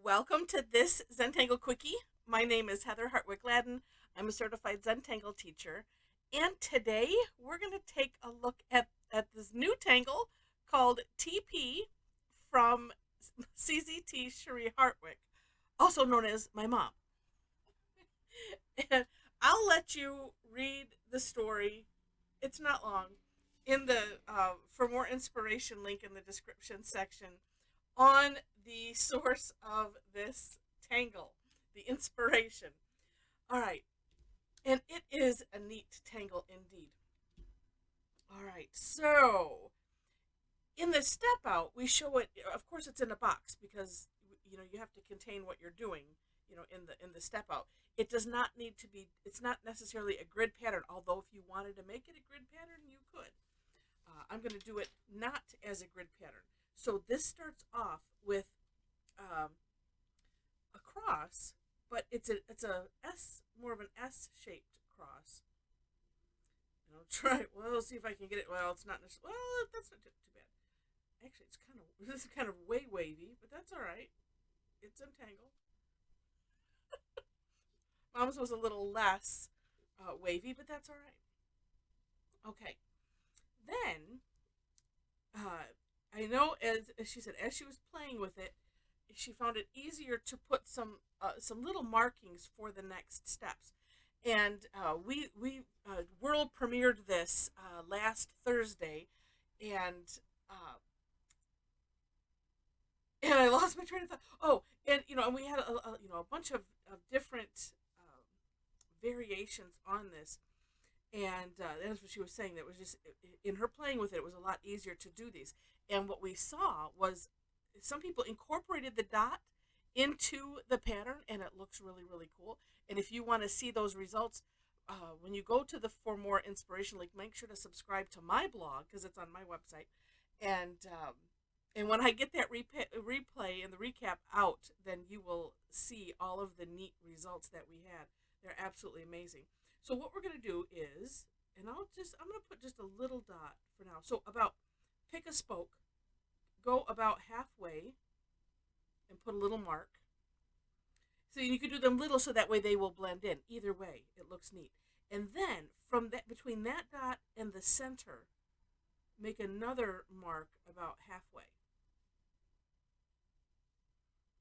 Welcome to this Zentangle Quickie. My name is Heather Hartwick Gladden. I'm a certified Zentangle teacher. And today we're going to take a look at this new tangle called TP from CZT Cherie Hartwick, also known as my mom. And I'll let you read the story. It's not long. In the For more inspiration link in the description section on the source of this tangle, the inspiration. All right, and it is a neat tangle indeed. All right, so in the step out, we show it. Of course, it's in a box because you have to contain what you're doing. In the step out, it does not need to be. It's not necessarily a grid pattern. Although, if you wanted to make it a grid pattern, you could. I'm going to do it not as a grid pattern. So this starts off with a cross, but it's a S, more of an S shaped cross. And I'll try. Well, we'll see if I can get it. Well, it's not necessarily. Well, that's not too bad. Actually, it's kind of this is kind of way wavy, but that's all right. It's Zentangle. Mom's was a little less wavy, but that's all right. Okay. Then I know, as she said, as she was playing with it, she found it easier to put some little markings for the next steps. And we world premiered this last Thursday, and uh, and I lost my train of thought. Oh, and we had a bunch of different variations on this. And that's what she was saying. That was just in her playing with it. It was a lot easier to do these. And what we saw was some people incorporated the dot into the pattern, and it looks really, really cool. And if you want to see those results, when you go to the For More Inspiration link, make sure to subscribe to my blog because it's on my website. And when I get that replay and the recap out, then you will see all of the neat results that we had. They're absolutely amazing. So what we're going to do is, and I'm going to put just a little dot for now. So pick a spoke, go about halfway, and put a little mark. So you can do them little so that way they will blend in. Either way, it looks neat. And then between that dot and the center, make another mark about halfway.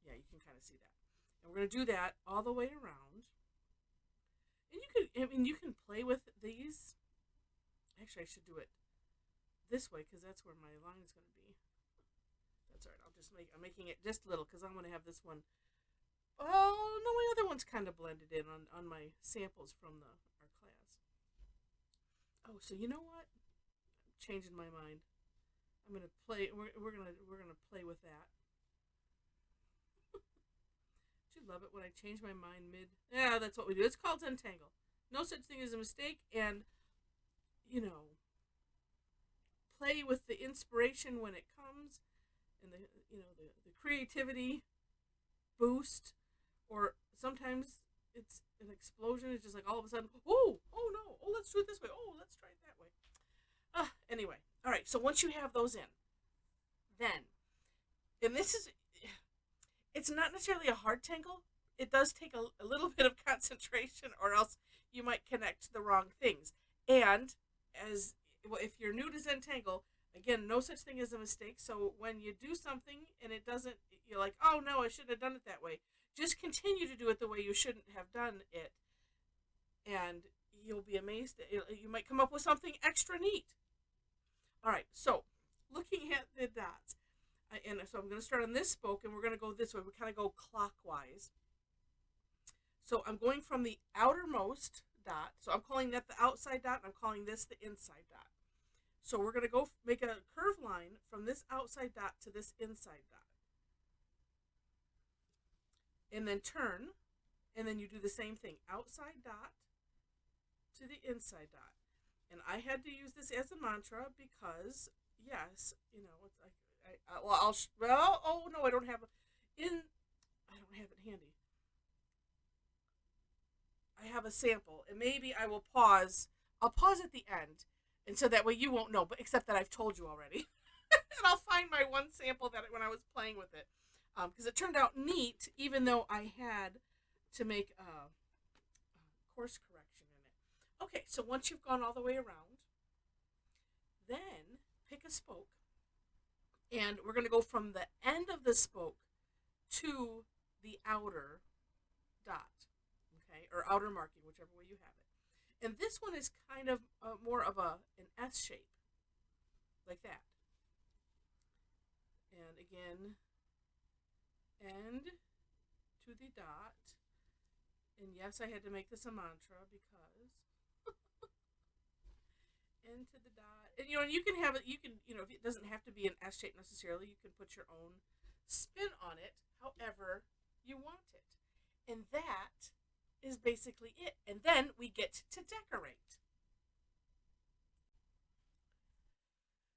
Yeah, you can kind of see that. And we're going to do that all the way around. And you can play with these. Actually, I should do it this way because that's where my line is going to be. That's all right. I'm making it just little because I'm going to have this one. Oh no, my other one's kind of blended in on my samples from our class. Oh, so you know what? I'm changing my mind. I'm going to play. We're gonna play with that. You love it when I change my mind mid. Yeah, that's what we do. It's called Zentangle. No such thing as a mistake, and play with the inspiration when it comes, and the creativity boost, or sometimes it's an explosion. It's just like all of a sudden, oh no, oh let's do it this way. Oh, let's try it that way. Anyway, all right. So once you have those in, then, and it's not necessarily a hard tangle. It does take a little bit of concentration, or else you might connect the wrong things. And if you're new to Zentangle, again, no such thing as a mistake. So when you do something and it doesn't, you're like, oh no, I shouldn't have done it that way. Just continue to do it the way you shouldn't have done it, and you'll be amazed. You might come up with something extra neat. All right, so looking at the dots. And so I'm going to start on this spoke, and we're going to go this way. We kind of go clockwise. So I'm going from the outermost dot. So I'm calling that the outside dot, and I'm calling this the inside dot. So we're going to go make a curved line from this outside dot to this inside dot. And then turn, and then you do the same thing. Outside dot to the inside dot. And I had to use this as a mantra because, yes, it's like, oh no, I don't have it handy. I have a sample, and maybe I will pause. I'll pause at the end, and so that way you won't know. But except that I've told you already, and I'll find my one sample that when I was playing with it. because it turned out neat, even though I had to make a course correction in it. Okay, so once you've gone all the way around, then pick a spoke, and we're going to go from the end of the spoke to the outer dot, okay, or outer marking, whichever way you have it. And this one is kind of more of an S shape, like that. And again, end to the dot. And yes, I had to make this a mantra because end to the dot. And and you can have it, it doesn't have to be an S shape necessarily. You can put your own spin on it however you want it. And that is basically it. And then we get to decorate.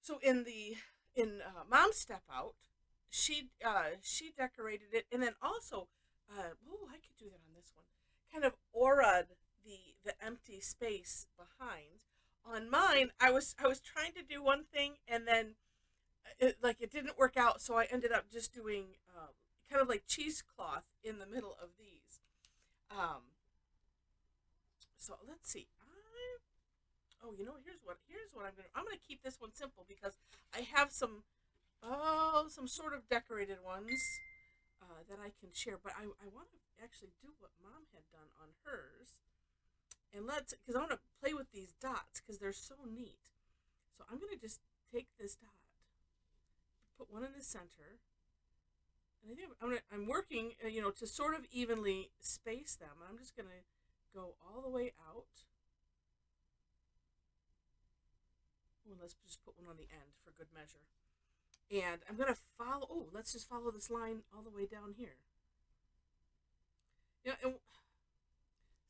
So in Mom's Step Out, she decorated it, and then also, I could do that on this one. Kind of aura'd the empty space behind. On mine, I was trying to do one thing, and then it didn't work out, so I ended up just doing kind of like cheesecloth in the middle of these. Um, so let's see. Here's what I'm gonna keep this one simple because I have some sort of decorated ones that I can share, but I want to actually do what Mom had done on hers, and because I want to play with these dots because they're so neat. So I'm gonna just take this dot, put one in the center, and I think I'm working to sort of evenly space them. I'm just gonna go all the way out. Well, let's just put one on the end for good measure. And I'm going to let's just follow this line all the way down here. And at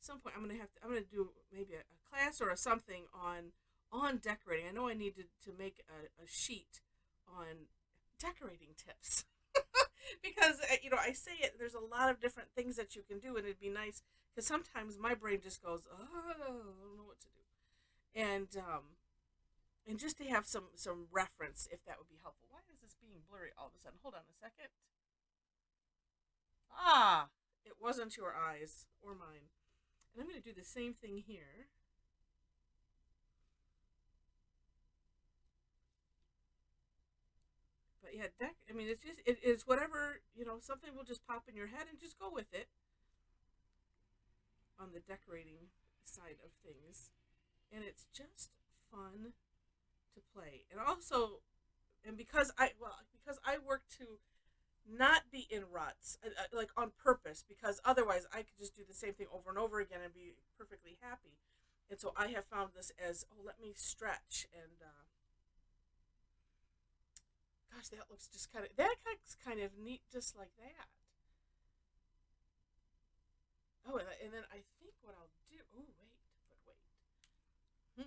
some point I'm going to do maybe a class or a something on decorating. I know I need to make a sheet on decorating tips. Because, I say it, there's a lot of different things that you can do, and it'd be nice, because sometimes my brain just goes, oh, I don't know what to do. And just to have some reference, if that would be helpful. Why is this being blurry all of a sudden? Hold on a second. It wasn't your eyes or mine. And I'm going to do the same thing here. But yeah, it's whatever, something will just pop in your head and just go with it on the decorating side of things. And it's just fun to play. And also, because I work to not be in ruts, like on purpose, because otherwise I could just do the same thing over and over again and be perfectly happy. And so I have found this as, let me stretch, and gosh, that looks kind of neat, just like that. Oh, and then I think what I'll do. Oh, wait. I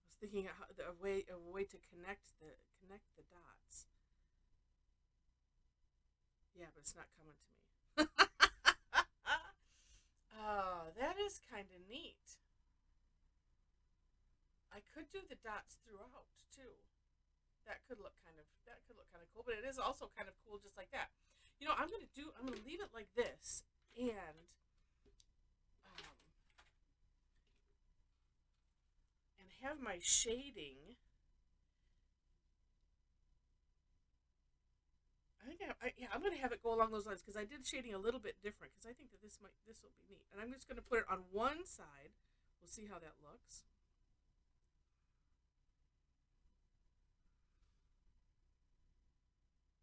was thinking of a way to connect the dots. Yeah, but it's not coming to me. Oh, that is kind of neat. I could do the dots throughout too. That could look kind of cool, but it is also kind of cool just like that. I'm gonna leave it like this, and have my shading. I'm gonna have it go along those lines because I did shading a little bit different because I think that this will be neat, and I'm just gonna put it on one side. We'll see how that looks.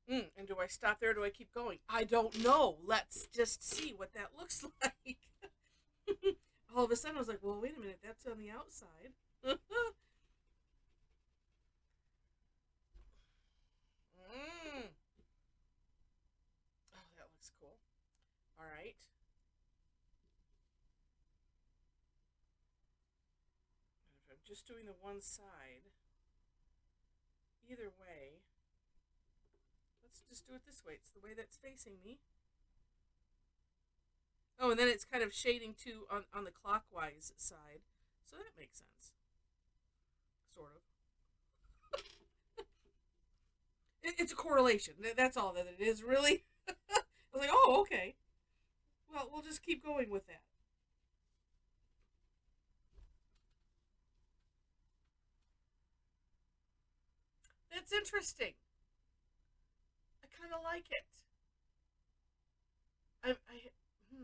And do I stop there or do I keep going? I don't know. Let's just see what that looks like. All of a sudden I was like, well, wait a minute, that's on the outside. Oh, that looks cool. All right. If I'm just doing the one side, either way, let's just do it this way. It's the way that's facing me. Oh, and then it's kind of shading too on the clockwise side. So that makes sense. Sort of. It's a correlation. That's all that it is, really. I was like, oh, okay. Well, we'll just keep going with that. That's interesting. I kind of like it. I hmm.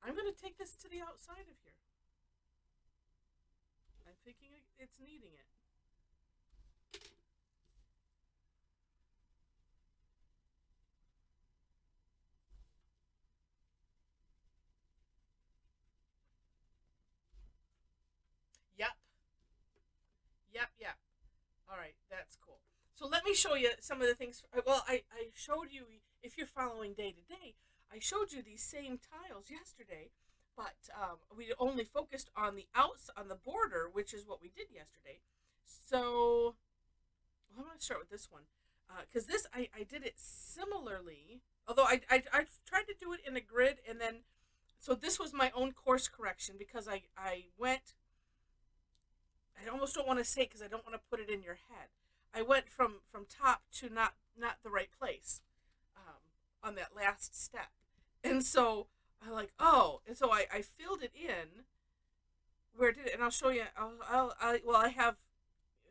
I'm gonna take this to the outside of here. I'm thinking it's needing it. Yep. Yep. Yep. All right, that's cool. So let me show you some of the things. Well, I showed you, if you're following day to day, I showed you these same tiles yesterday, but we only focused on the outs on the border, which is what we did yesterday. So well, I'm going to start with this one because this I did it similarly. Although I tried to do it in a grid, and then so this was my own course correction because I went. I almost don't want to say because I don't want to put it in your head. I went from top to not the right place on that last step, and so I like and so I filled it in where it did it, and I'll show you. I have.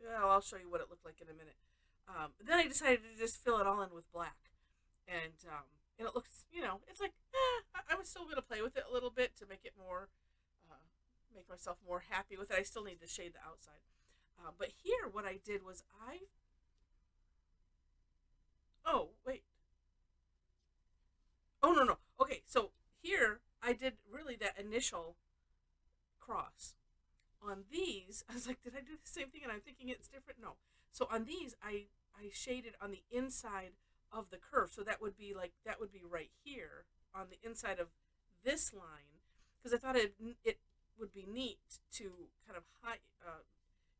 Well, I'll show you what it looked like in a minute. Then I decided to just fill it all in with black, and it looks it's like I was still gonna play with it a little bit to make it more make myself more happy with it. I still need to shade the outside. But here, what I did was oh, wait. Oh, no, no. Okay, so here, I did really that initial cross. On these, I was like, did I do the same thing? And I'm thinking it's different. No. So on these, I shaded on the inside of the curve. So that would be right here on the inside of this line, because I thought it would be neat to kind of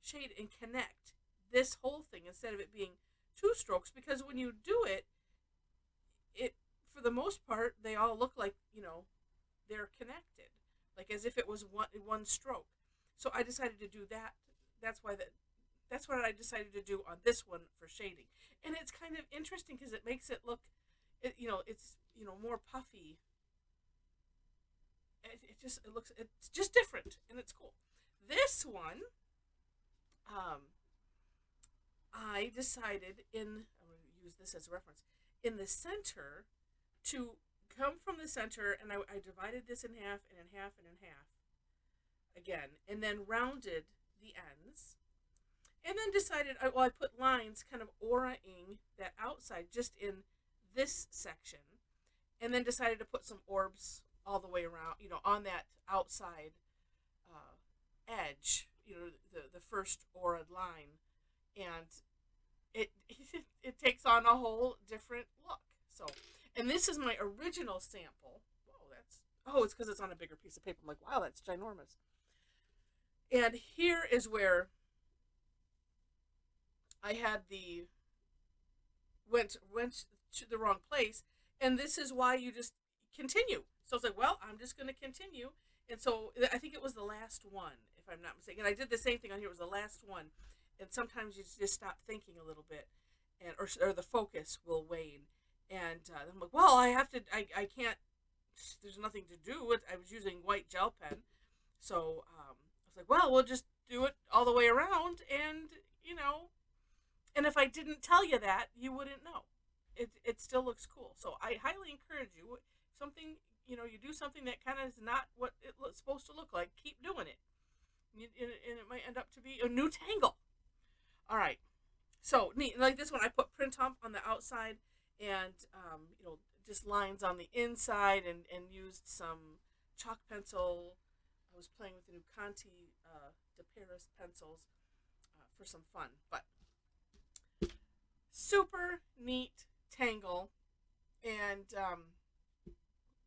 shade and connect this whole thing instead of it being two strokes, because when you do it, for the most part they all look like they're connected, like as if it was one stroke. So I decided to do that. That's what I decided to do on this one for shading, and it's kind of interesting because it makes it look, it's more puffy. It's just different, and it's cool. This one, I decided I'm going to use this as a reference, in the center, to come from the center, and I divided this in half and in half and in half again, and then rounded the ends, and then decided, I put lines kind of auraing that outside just in this section, and then decided to put some orbs all the way around, on that outside edge, the first aura line, and it it takes on a whole different look. So, and this is my original sample. It's because it's on a bigger piece of paper. I'm like, wow, that's ginormous. And here is where I had went to the wrong place, and this is why you just continue. So I was like, well, I'm just going to continue. And so I think it was the last one, if I'm not mistaken. I did the same thing on here. It was the last one. And sometimes you just stop thinking a little bit, and or the focus will wane. And I'm like, well, I can't, there's nothing to do. I was using white gel pen. So I was like, well, we'll just do it all the way around. And if I didn't tell you that, you wouldn't know. It still looks cool. So I highly encourage you, you do something that kind of is not what it's supposed to look like, keep doing it. And it might end up to be a new tangle. All right. So neat. Like this one, I put print on the outside, and just lines on the inside, and used some chalk pencil. I was playing with the new Conti de Paris pencils for some fun, but super neat tangle, and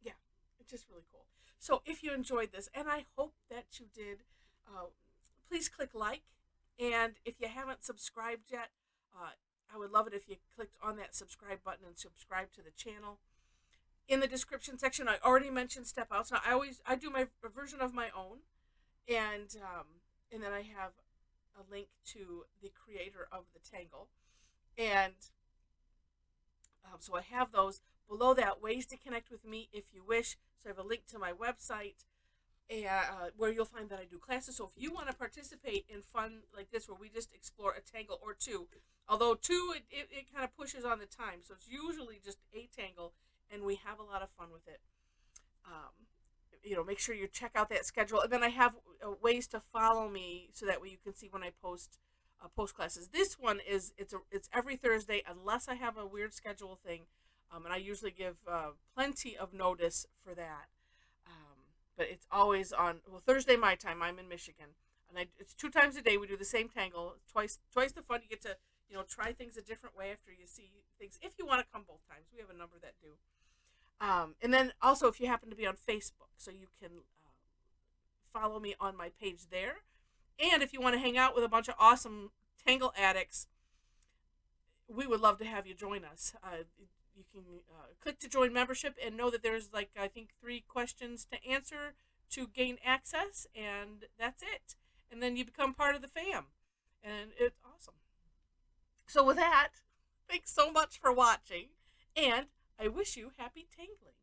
yeah, it's just really cool. So if you enjoyed this, and I hope that you did, please click like, and if you haven't subscribed yet, I would love it if you clicked on that subscribe button and subscribe to the channel. In the description section, I already mentioned step outs. Now I do my version of my own, and then I have a link to the creator of the tangle. And so I have those. Below that, ways to connect with me if you wish. So I have a link to my website where you'll find that I do classes. So if you want to participate in fun like this, where we just explore a tangle or two, although two, it kind of pushes on the time. So it's usually just a tangle, and we have a lot of fun with it. Make sure you check out that schedule. And then I have ways to follow me so that way you can see when I post classes. This one it's every Thursday unless I have a weird schedule thing, and I usually give plenty of notice for that. But it's always on Thursday my time. I'm in Michigan, and it's 2 times a day. We do the same tangle. Twice the fun. You get to try things a different way after you see things. If you want to come both times, we have a number that do. And then also if you happen to be on Facebook, so you can follow me on my page there. And if you want to hang out with a bunch of awesome Tangle addicts, we would love to have you join us. You can click to join membership and know that there's I think 3 questions to answer to gain access, and that's it. And then you become part of the fam, and it's awesome. So with that, thanks so much for watching, and I wish you happy tangling.